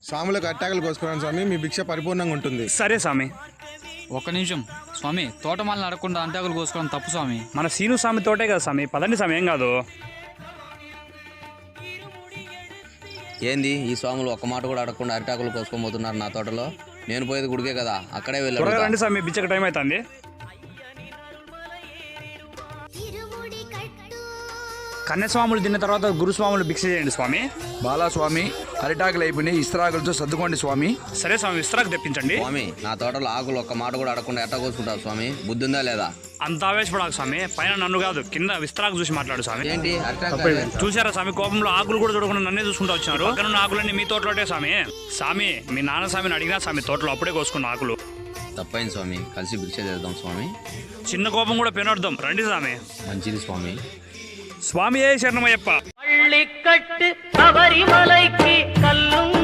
స్వాములకు అట్టాకులు కోసుకున్నాను స్వామి, మీ భిక్ష పరిపూర్ణంగా ఉంటుంది. సరే స్వామి. ఒక్క నిమిషం స్వామి, తోటమాలను అడగకుండా అంటాకులు కోసుకోవడం తప్పు స్వామి. మన సీను స్వామి తోటే కదా స్వామి, పదండి స్వామి, ఏం కాదు. ఏంది ఈ స్వాములు ఒక్క మాట కూడా అడగకుండా అరిటాకులు కోసుకోబోతున్నారు నా తోటలో? నేను పోయేది గుడికే కదా, అక్కడే త్వరగా వెళ్ళాడు. రండి స్వామి, బిచ్చక టైం అవుతుంది. కన్యస్వాములు తిన్న తర్వాత గురుస్వాములు భిక్ష చేయండి స్వామి. బాలాస్వామి, అరిటాకులు అయిపోయినాయి, ఇస్త్రాకులతో సర్దుకోండి స్వామి. సరే స్వామి, విస్తరాకు తెప్పించండి. స్వామి, నా తోటలో ఆకులు ఒక్క మాట కూడా అడగకుండా ఎట్టా కోసుకుంటావు స్వామి? బుద్ధి ఉందా లేదా? అంత ఆవేశపడాలి స్వామి, పైన నన్ను కాదు కింద విస్తరాకు చూసి మాట్లాడు స్వామి. ఏంటి అరిటాకు? చూసారా స్వామి, కోపంలో ఆకులు కూడా చూడకుండా నన్నే చూసుకుంటూ వచ్చినారు. పక్కన ఆకులన్నీ మీ తోటలోటే స్వామి. స్వామి, మీ నాన్న స్వామిని అడిగినా స్వామి, తోటలో అప్పుడే కోసుకున్న ఆకులు. తప్పైంది స్వామి, కలిసి భిక్ష చేద్దాం స్వామి. చిన్న కోపం కూడా పెనర్థం, రండి స్వామి. మంచిది స్వామి. స్వామి ఏ శరణమయ్యప్ప. பள்ளிக்கட்டு சபரிமலைக்கு கல்லும்